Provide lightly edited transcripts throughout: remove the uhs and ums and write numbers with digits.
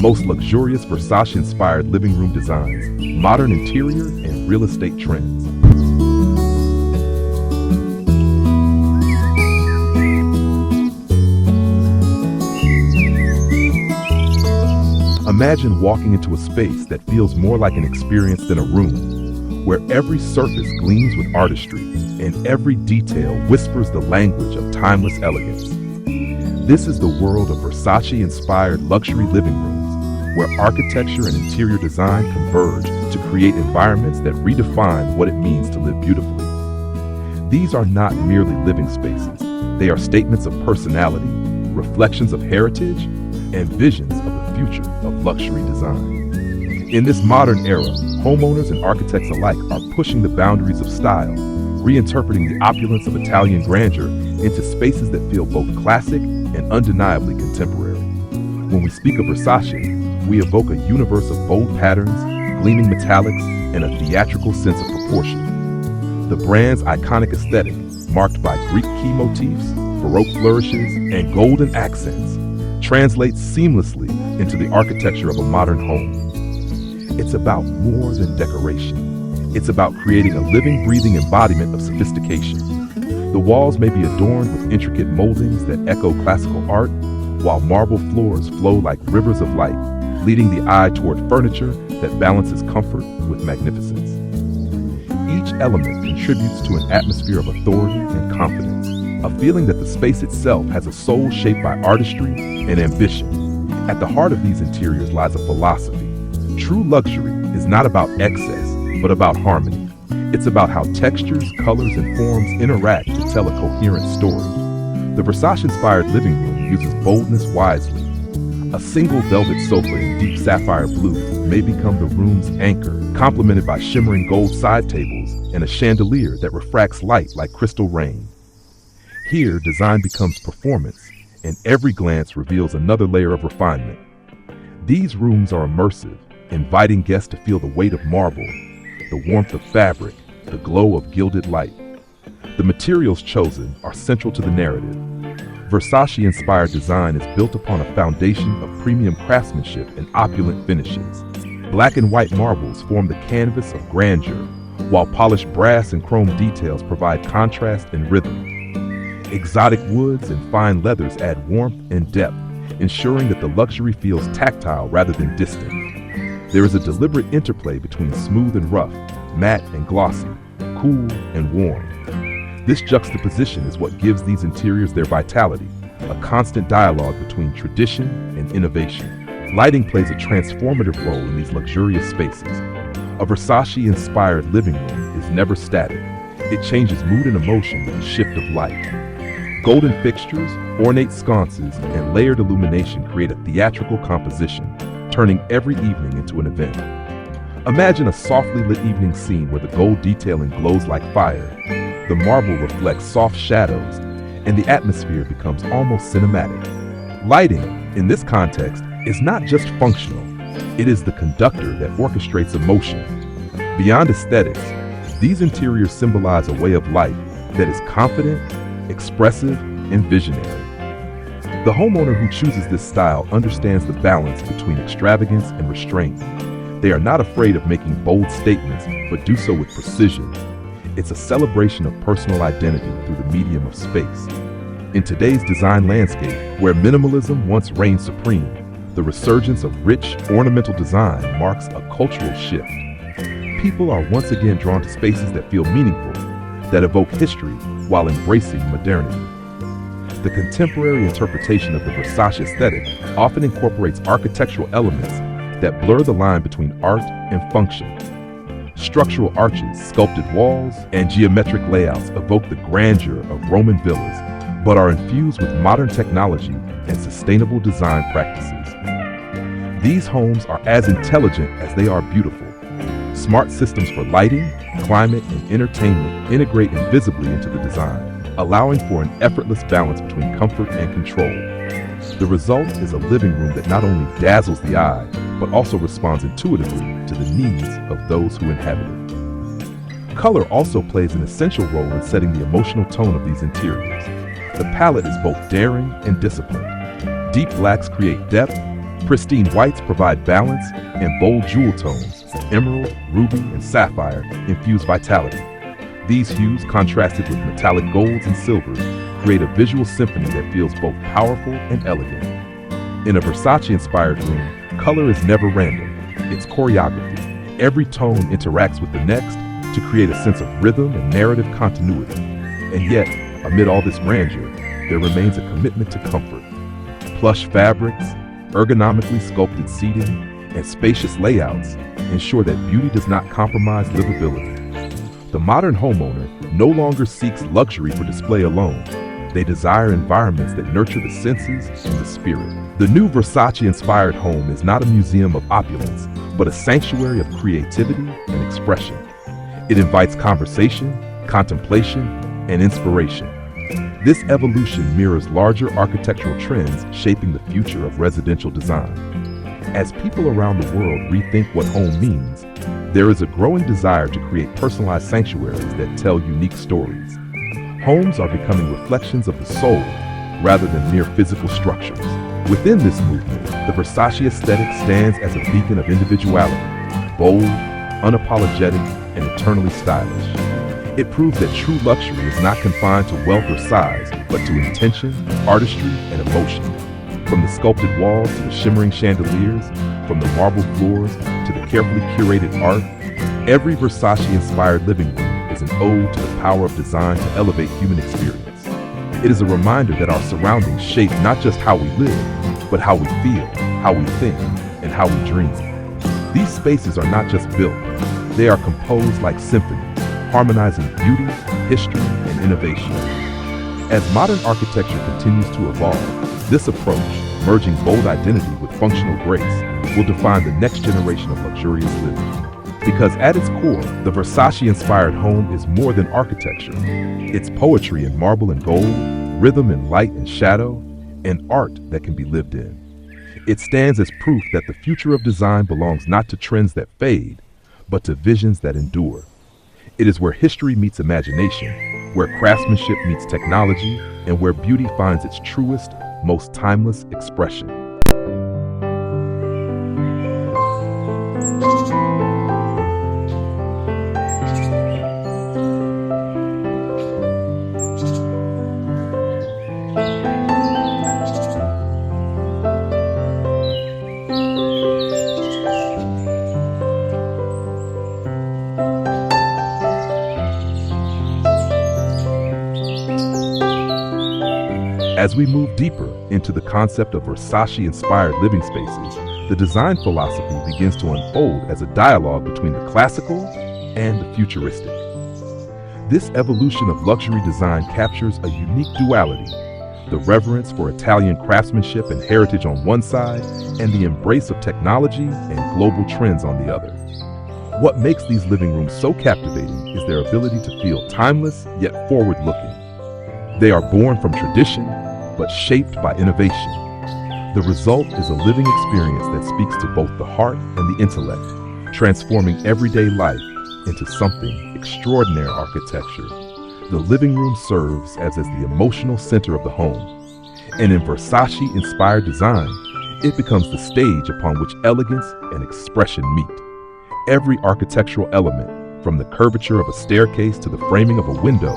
Most luxurious Versace-inspired living room designs, modern interior, and real estate trends. Imagine walking into a space that feels more like an experience than a room, where every surface gleams with artistry and every detail whispers the language of timeless elegance. This is the world of Versace-inspired luxury living rooms, where architecture and interior design converge to create environments that redefine what it means to live beautifully. These are not merely living spaces. They are statements of personality, reflections of heritage, and visions of the future of luxury design. In this modern era, homeowners and architects alike are pushing the boundaries of style, reinterpreting the opulence of Italian grandeur into spaces that feel both classic and undeniably contemporary. When we speak of Versace, we evoke a universe of bold patterns, gleaming metallics, and a theatrical sense of proportion. The brand's iconic aesthetic, marked by Greek key motifs, baroque flourishes, and golden accents, translates seamlessly into the architecture of a modern home. It's about more than decoration. It's about creating a living, breathing embodiment of sophistication. The walls may be adorned with intricate moldings that echo classical art, while marble floors flow like rivers of light, leading the eye toward furniture that balances comfort with magnificence. Each element contributes to an atmosphere of authority and confidence, a feeling that the space itself has a soul shaped by artistry and ambition. At the heart of these interiors lies a philosophy. True luxury is not about excess, but about harmony. It's about how textures, colors, and forms interact to tell a coherent story. The Versace-inspired living room uses boldness wisely. A single velvet sofa in deep sapphire blue may become the room's anchor, complemented by shimmering gold side tables and a chandelier that refracts light like crystal rain. Here, design becomes performance, and every glance reveals another layer of refinement. These rooms are immersive, inviting guests to feel the weight of marble, the warmth of fabric, the glow of gilded light. The materials chosen are central to the narrative. Versace-inspired design is built upon a foundation of premium craftsmanship and opulent finishes. Black and white marbles form the canvas of grandeur, while polished brass and chrome details provide contrast and rhythm. Exotic woods and fine leathers add warmth and depth, ensuring that the luxury feels tactile rather than distant. There is a deliberate interplay between smooth and rough, matte and glossy, cool and warm. This juxtaposition is what gives these interiors their vitality, a constant dialogue between tradition and innovation. Lighting plays a transformative role in these luxurious spaces. A Versace-inspired living room is never static. It changes mood and emotion with a shift of light. Golden fixtures, ornate sconces, and layered illumination create a theatrical composition, turning every evening into an event. Imagine a softly lit evening scene where the gold detailing glows like fire, the marble reflects soft shadows, and the atmosphere becomes almost cinematic. Lighting, in this context, is not just functional, it is the conductor that orchestrates emotion. Beyond aesthetics, these interiors symbolize a way of life that is confident, expressive, and visionary. The homeowner who chooses this style understands the balance between extravagance and restraint. They are not afraid of making bold statements, but do so with precision. It's a celebration of personal identity through the medium of space. In today's design landscape, where minimalism once reigned supreme, the resurgence of rich, ornamental design marks a cultural shift. People are once again drawn to spaces that feel meaningful, that evoke history while embracing modernity. The contemporary interpretation of the Versace aesthetic often incorporates architectural elements that blur the line between art and function. Structural arches, sculpted walls, and geometric layouts evoke the grandeur of Roman villas, but are infused with modern technology and sustainable design practices. These homes are as intelligent as they are beautiful. Smart systems for lighting, climate, and entertainment integrate invisibly into the design, allowing for an effortless balance between comfort and control. The result is a living room that not only dazzles the eye, but also responds intuitively to the needs of those who inhabit it. Color also plays an essential role in setting the emotional tone of these interiors. The palette is both daring and disciplined. Deep blacks create depth, Pristine whites provide balance, and bold jewel tones, emerald, ruby, and sapphire, infuse vitality. These hues, contrasted with metallic golds and silvers, create a visual symphony that feels both powerful and elegant. In a Versace-inspired room, color is never random. It's choreography. Every tone interacts with the next to create a sense of rhythm and narrative continuity. And yet, amid all this grandeur, there remains a commitment to comfort. Plush fabrics, ergonomically sculpted seating, and spacious layouts ensure that beauty does not compromise livability. The modern homeowner no longer seeks luxury for display alone. They desire environments that nurture the senses and the spirit. The new Versace-inspired home is not a museum of opulence, but a sanctuary of creativity and expression. It invites conversation, contemplation, and inspiration. This evolution mirrors larger architectural trends shaping the future of residential design. As people around the world rethink what home means, there is a growing desire to create personalized sanctuaries that tell unique stories. Homes are becoming reflections of the soul rather than mere physical structures. Within this movement, the Versace aesthetic stands as a beacon of individuality, bold, unapologetic, and eternally stylish. It proves that true luxury is not confined to wealth or size, but to intention, artistry, and emotion. From the sculpted walls to the shimmering chandeliers, from the marble floors to the carefully curated art, every Versace-inspired living room is an ode to the power of design to elevate human experience. It is a reminder that our surroundings shape not just how we live, but how we feel, how we think, and how we dream. These spaces are not just built, they are composed like symphonies, harmonizing beauty, history, and innovation. As modern architecture continues to evolve, this approach, merging bold identity with functional grace, will define the next generation of luxurious living. Because at its core, the Versace-inspired home is more than architecture. It's poetry in marble and gold, rhythm in light and shadow, and art that can be lived in. It stands as proof that the future of design belongs not to trends that fade, but to visions that endure. It is where history meets imagination, where craftsmanship meets technology, and where beauty finds its truest, most timeless expression. As we move deeper into the concept of Versace-inspired living spaces, the design philosophy begins to unfold as a dialogue between the classical and the futuristic. This evolution of luxury design captures a unique duality: the reverence for Italian craftsmanship and heritage on one side, and the embrace of technology and global trends on the other. What makes these living rooms so captivating is their ability to feel timeless yet forward-looking. They are born from tradition, but shaped by innovation. The result is a living experience that speaks to both the heart and the intellect, transforming everyday life into something extraordinary architecture. The living room serves as the emotional center of the home, and in Versace-inspired design, it becomes the stage upon which elegance and expression meet. Every architectural element, from the curvature of a staircase to the framing of a window,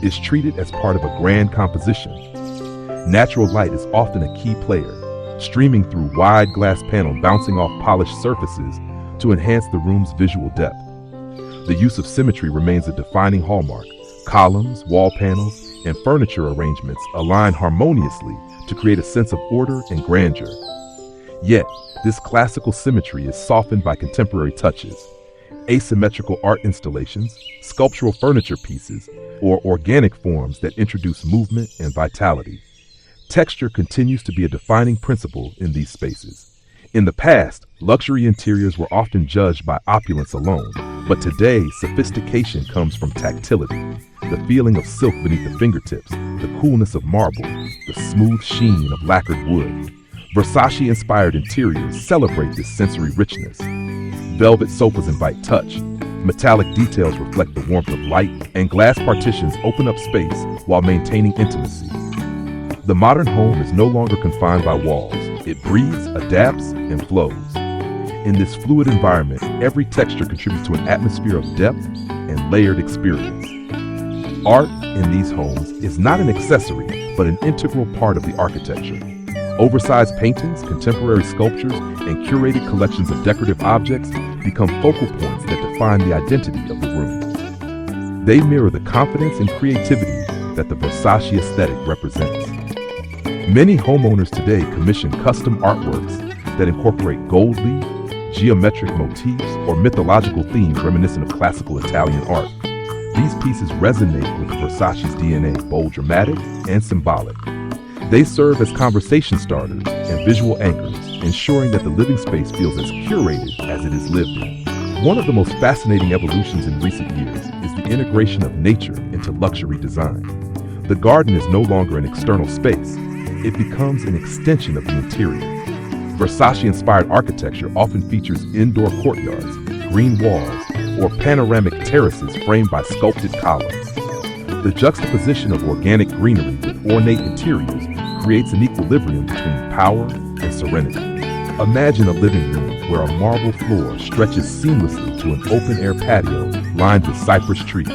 is treated as part of a grand composition. Natural light is often a key player, streaming through wide glass panels bouncing off polished surfaces to enhance the room's visual depth. The use of symmetry remains a defining hallmark. Columns, wall panels, and furniture arrangements align harmoniously to create a sense of order and grandeur. Yet, this classical symmetry is softened by contemporary touches. Asymmetrical art installations, sculptural furniture pieces, or organic forms that introduce movement and vitality. Texture continues to be a defining principle in these spaces. In the past, luxury interiors were often judged by opulence alone, but today, sophistication comes from tactility, the feeling of silk beneath the fingertips, the coolness of marble, the smooth sheen of lacquered wood. Versace-inspired interiors celebrate this sensory richness. Velvet sofas invite touch, metallic details reflect the warmth of light, and glass partitions open up space while maintaining intimacy. The modern home is no longer confined by walls. It breathes, adapts, and flows. In this fluid environment, every texture contributes to an atmosphere of depth and layered experience. Art in these homes is not an accessory, but an integral part of the architecture. Oversized paintings, contemporary sculptures, and curated collections of decorative objects become focal points that define the identity of the room. They mirror the confidence and creativity that the Versace aesthetic represents. Many homeowners today commission custom artworks that incorporate gold leaf, geometric motifs, or mythological themes reminiscent of classical Italian art. These pieces resonate with Versace's DNA, bold, dramatic, and symbolic. They serve as conversation starters and visual anchors, ensuring that the living space feels as curated as it is lived in. One of the most fascinating evolutions in recent years is the integration of nature into luxury design. The garden is no longer an external space. It becomes an extension of the interior. Versace-inspired architecture often features indoor courtyards, green walls, or panoramic terraces framed by sculpted columns. The juxtaposition of organic greenery with ornate interiors creates an equilibrium between power and serenity. Imagine a living room where a marble floor stretches seamlessly to an open-air patio lined with cypress trees,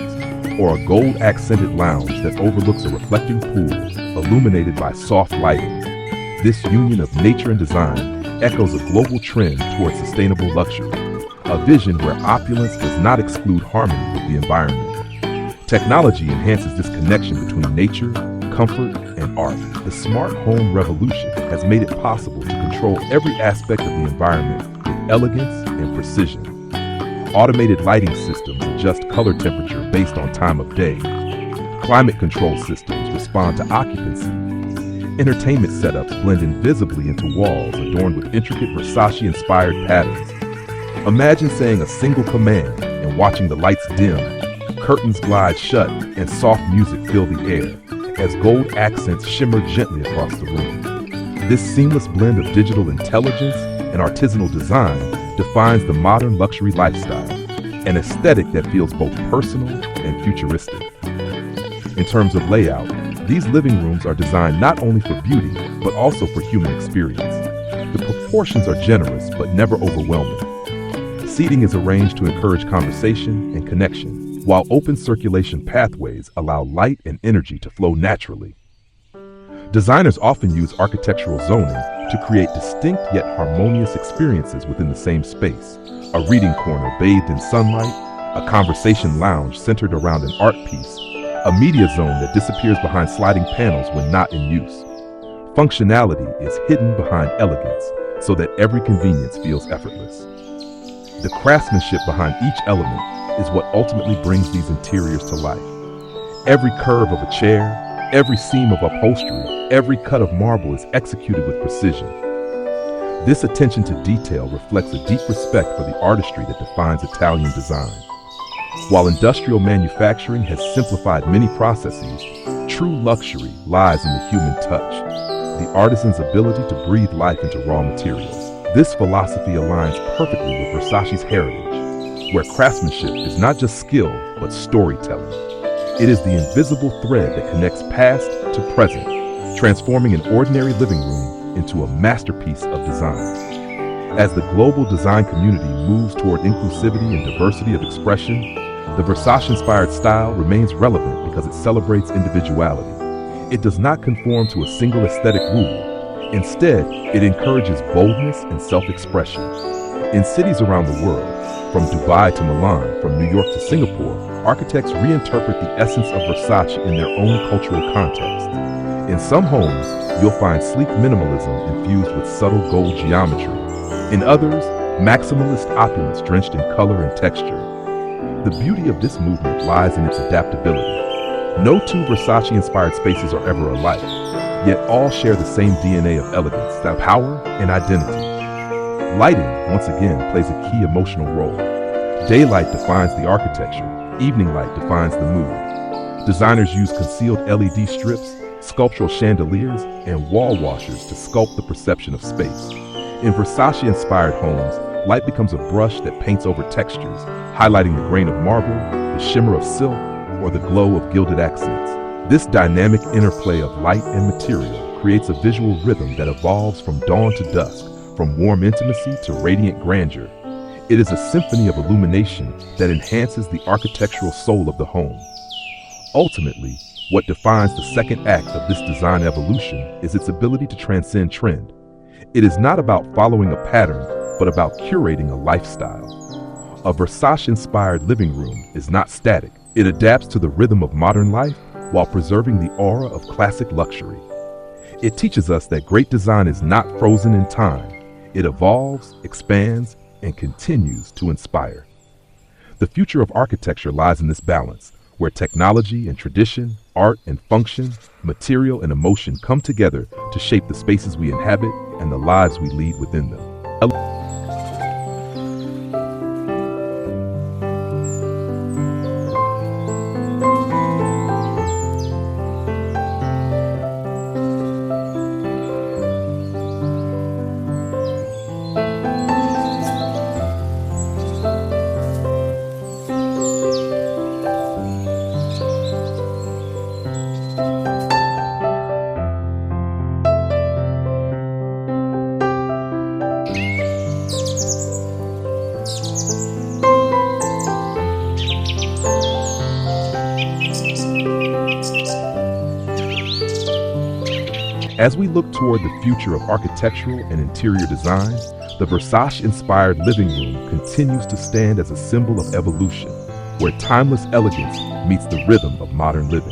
or a gold-accented lounge that overlooks a reflecting pool illuminated by soft lighting. This union of nature and design echoes a global trend towards sustainable luxury, a vision where opulence does not exclude harmony with the environment. Technology enhances this connection between nature, comfort, and art. The smart home revolution has made it possible to control every aspect of the environment with elegance and precision. Automated lighting systems adjust color temperature based on time of day. Climate control systems respond to occupancy. Entertainment setups blend invisibly into walls adorned with intricate Versace-inspired patterns. Imagine saying a single command and watching the lights dim, curtains glide shut, and soft music fill the air as gold accents shimmer gently across the room. This seamless blend of digital intelligence and artisanal design defines the modern luxury lifestyle, an aesthetic that feels both personal and futuristic. In terms of layout, these living rooms are designed not only for beauty, but also for human experience. The proportions are generous, but never overwhelming. Seating is arranged to encourage conversation and connection, while open circulation pathways allow light and energy to flow naturally. Designers often use architectural zoning to create distinct yet harmonious experiences within the same space. A reading corner bathed in sunlight, a conversation lounge centered around an art piece, a media zone that disappears behind sliding panels when not in use. Functionality is hidden behind elegance so that every convenience feels effortless. The craftsmanship behind each element is what ultimately brings these interiors to life. Every curve of a chair, every seam of upholstery, every cut of marble is executed with precision. This attention to detail reflects a deep respect for the artistry that defines Italian design. While industrial manufacturing has simplified many processes, true luxury lies in the human touch, the artisan's ability to breathe life into raw materials. This philosophy aligns perfectly with Versace's heritage, where craftsmanship is not just skill, but storytelling. It is the invisible thread that connects past to present, transforming an ordinary living room into a masterpiece of design. As the global design community moves toward inclusivity and diversity of expression, the Versace-inspired style remains relevant because it celebrates individuality. It does not conform to a single aesthetic rule. Instead, it encourages boldness and self-expression. In cities around the world, from Dubai to Milan, from New York to Singapore, architects reinterpret the essence of Versace in their own cultural context. In some homes, you'll find sleek minimalism infused with subtle gold geometry. In others, maximalist opulence drenched in color and texture. The beauty of this movement lies in its adaptability. No two Versace-inspired spaces are ever alike, yet all share the same DNA of elegance, that power, and identity. Lighting, once again, plays a key emotional role. Daylight defines the architecture, evening light defines the mood. Designers use concealed LED strips, sculptural chandeliers, and wall washers to sculpt the perception of space. In Versace-inspired homes, light becomes a brush that paints over textures, highlighting the grain of marble, the shimmer of silk, or the glow of gilded accents. This dynamic interplay of light and material creates a visual rhythm that evolves from dawn to dusk, from warm intimacy to radiant grandeur. It is a symphony of illumination that enhances the architectural soul of the home. Ultimately, what defines the second act of this design evolution is its ability to transcend trend. It is not about following a pattern, but about curating a lifestyle. A Versace-inspired living room is not static. It adapts to the rhythm of modern life while preserving the aura of classic luxury. It teaches us that great design is not frozen in time. It evolves, expands, and continues to inspire. The future of architecture lies in this balance, where technology and tradition, art and function, material and emotion come together to shape the spaces we inhabit and the lives we lead within them. As we look toward the future of architectural and interior design, the Versace-inspired living room continues to stand as a symbol of evolution, where timeless elegance meets the rhythm of modern living.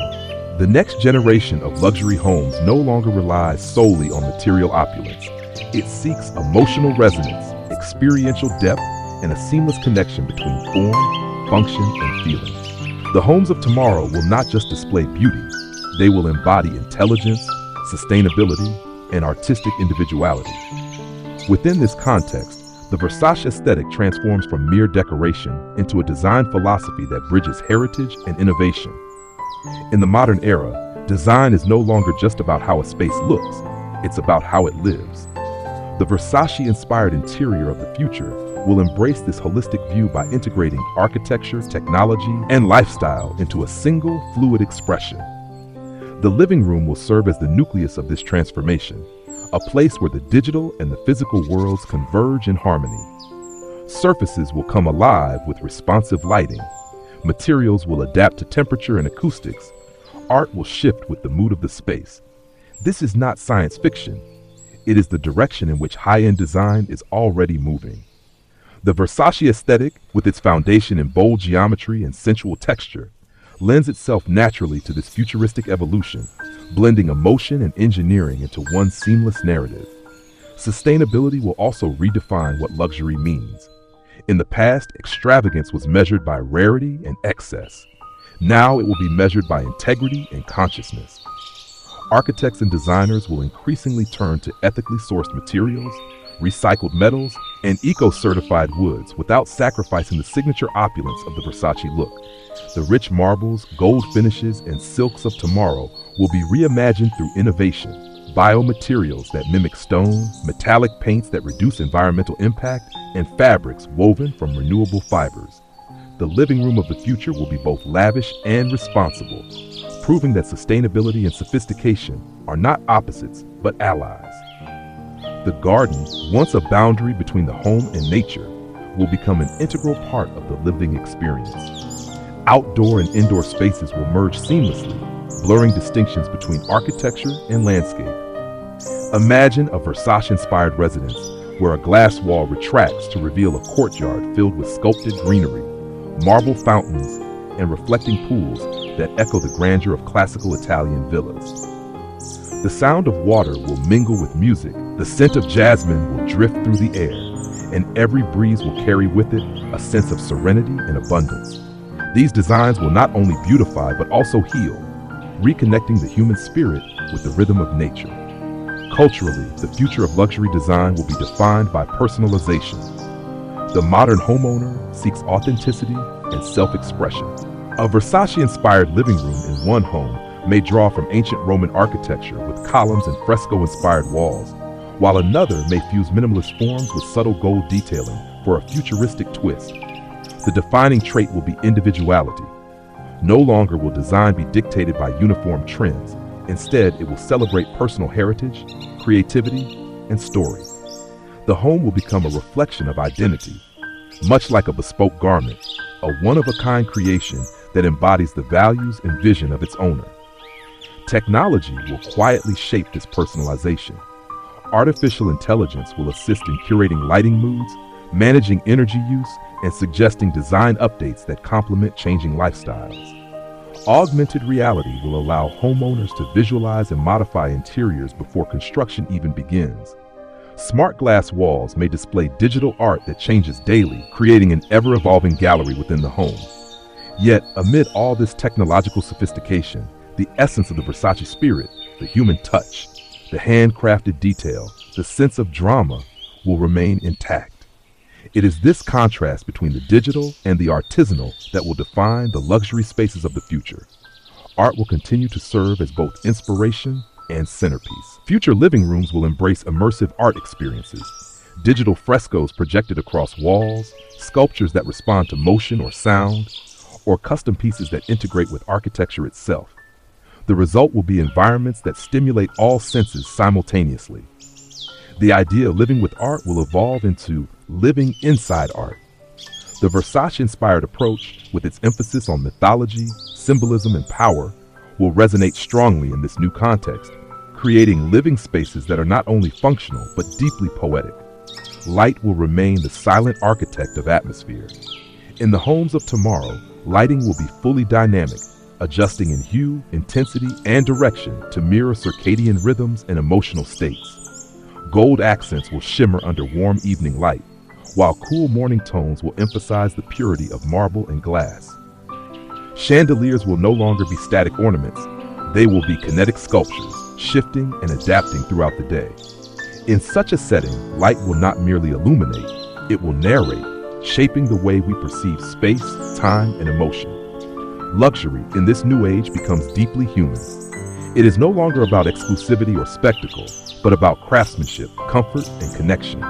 The next generation of luxury homes no longer relies solely on material opulence. It seeks emotional resonance, experiential depth, and a seamless connection between form, function, and feeling. The homes of tomorrow will not just display beauty, they will embody intelligence, sustainability, and artistic individuality. Within this context, the Versace aesthetic transforms from mere decoration into a design philosophy that bridges heritage and innovation. In the modern era, design is no longer just about how a space looks, it's about how it lives. The Versace-inspired interior of the future will embrace this holistic view by integrating architecture, technology, and lifestyle into a single, fluid expression. The living room will serve as the nucleus of this transformation, a place where the digital and the physical worlds converge in harmony. Surfaces will come alive with responsive lighting. Materials will adapt to temperature and acoustics. Art will shift with the mood of the space. This is not science fiction. It is the direction in which high-end design is already moving. The Versace aesthetic, with its foundation in bold geometry and sensual texture, lends itself naturally to this futuristic evolution, blending emotion and engineering into one seamless narrative. Sustainability will also redefine what luxury means. In the past, extravagance was measured by rarity and excess. Now it will be measured by integrity and consciousness. Architects and designers will increasingly turn to ethically sourced materials, recycled metals, and eco-certified woods without sacrificing the signature opulence of the Versace look. The rich marbles, gold finishes, and silks of tomorrow will be reimagined through innovation, biomaterials that mimic stone, metallic paints that reduce environmental impact, and fabrics woven from renewable fibers. The living room of the future will be both lavish and responsible, proving that sustainability and sophistication are not opposites, but allies. The garden, once a boundary between the home and nature, will become an integral part of the living experience. Outdoor and indoor spaces will merge seamlessly, blurring distinctions between architecture and landscape. Imagine a Versace-inspired residence where a glass wall retracts to reveal a courtyard filled with sculpted greenery, marble fountains, and reflecting pools that echo the grandeur of classical Italian villas. The sound of water will mingle with music, the scent of jasmine will drift through the air, and every breeze will carry with it a sense of serenity and abundance. These designs will not only beautify but also heal, reconnecting the human spirit with the rhythm of nature. Culturally, the future of luxury design will be defined by personalization. The modern homeowner seeks authenticity and self-expression. A Versace-inspired living room in one home may draw from ancient Roman architecture with columns and fresco-inspired walls, while another may fuse minimalist forms with subtle gold detailing for a futuristic twist. The defining trait will be individuality. No longer will design be dictated by uniform trends. Instead, it will celebrate personal heritage, creativity, and story. The home will become a reflection of identity, much like a bespoke garment, a one-of-a-kind creation that embodies the values and vision of its owner. Technology will quietly shape this personalization. Artificial intelligence will assist in curating lighting moods, managing energy use, and suggesting design updates that complement changing lifestyles. Augmented reality will allow homeowners to visualize and modify interiors before construction even begins. Smart glass walls may display digital art that changes daily, creating an ever-evolving gallery within the home. Yet, amid all this technological sophistication, the essence of the Versace spirit, the human touch, the handcrafted detail, the sense of drama, will remain intact. It is this contrast between the digital and the artisanal that will define the luxury spaces of the future. Art will continue to serve as both inspiration and centerpiece. Future living rooms will embrace immersive art experiences. Digital frescoes projected across walls, sculptures that respond to motion or sound, or custom pieces that integrate with architecture itself. The result will be environments that stimulate all senses simultaneously. The idea of living with art will evolve into living inside art. The Versace-inspired approach, with its emphasis on mythology, symbolism, and power, will resonate strongly in this new context, creating living spaces that are not only functional but deeply poetic. Light will remain the silent architect of atmosphere. In the homes of tomorrow, lighting will be fully dynamic, adjusting in hue, intensity, and direction to mirror circadian rhythms and emotional states. Gold accents will shimmer under warm evening light, while cool morning tones will emphasize the purity of marble and glass. Chandeliers will no longer be static ornaments. They will be kinetic sculptures, shifting and adapting throughout the day. In such a setting, light will not merely illuminate, it will narrate, shaping the way we perceive space, time, and emotion. Luxury in this new age becomes deeply human. It is no longer about exclusivity or spectacle, but about craftsmanship, comfort, and connection.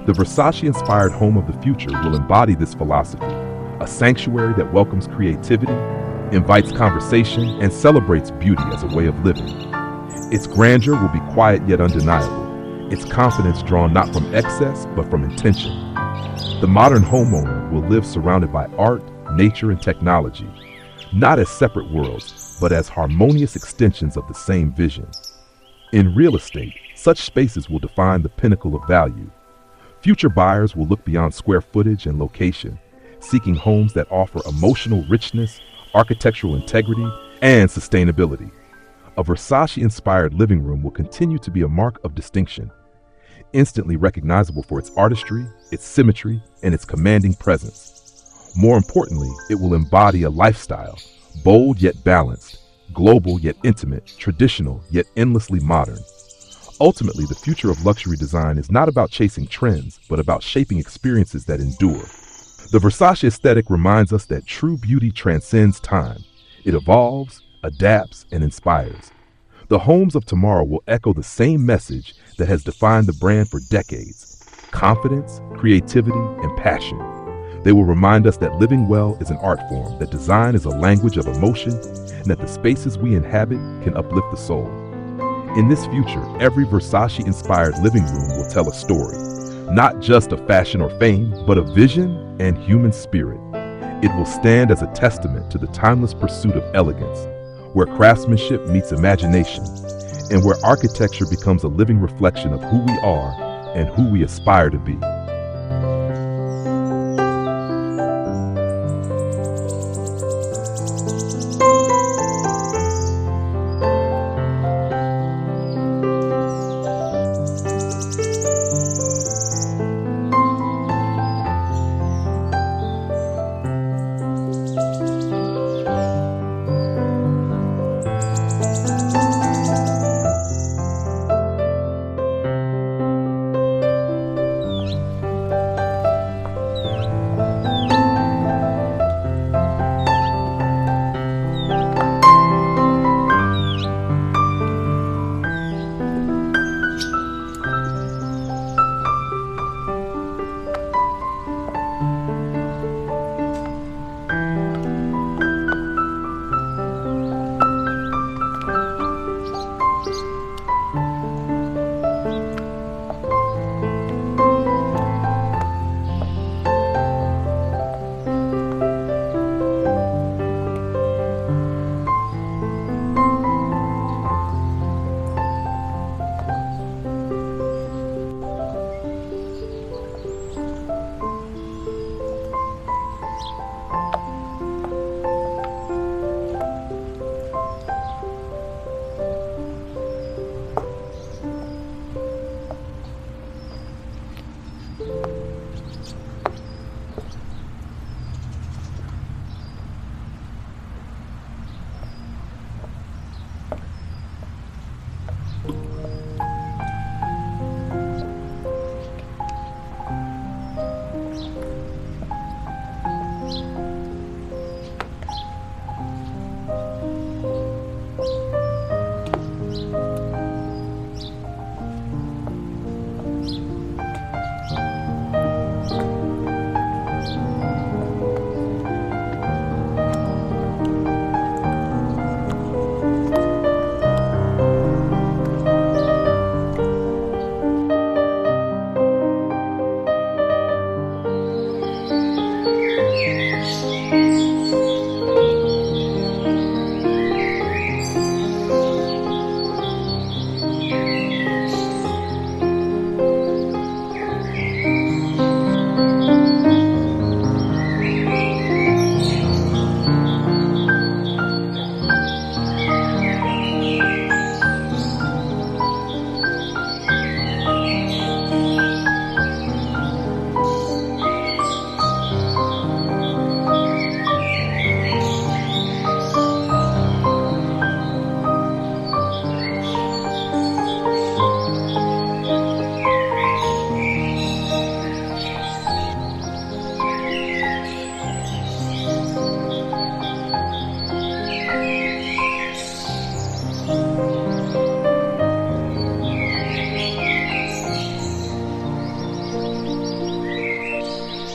The Versace-inspired home of the future will embody this philosophy, a sanctuary that welcomes creativity, invites conversation, and celebrates beauty as a way of living. Its grandeur will be quiet yet undeniable, its confidence drawn not from excess, but from intention. The modern homeowner will live surrounded by art, nature, and technology, not as separate worlds, but as harmonious extensions of the same vision. In real estate, such spaces will define the pinnacle of value. Future buyers will look beyond square footage and location, seeking homes that offer emotional richness, architectural integrity, and sustainability. A Versace-inspired living room will continue to be a mark of distinction, instantly recognizable for its artistry, its symmetry, and its commanding presence. More importantly, it will embody a lifestyle, bold yet balanced, global yet intimate, traditional yet endlessly modern. Ultimately, the future of luxury design is not about chasing trends, but about shaping experiences that endure. The Versace aesthetic reminds us that true beauty transcends time. It evolves, adapts, and inspires. The homes of tomorrow will echo the same message that has defined the brand for decades: confidence, creativity, and passion. They will remind us that living well is an art form, that design is a language of emotion, and that the spaces we inhabit can uplift the soul. In this future, every Versace-inspired living room will tell a story, not just of fashion or fame, but of vision and human spirit. It will stand as a testament to the timeless pursuit of elegance, where craftsmanship meets imagination, and where architecture becomes a living reflection of who we are and who we aspire to be.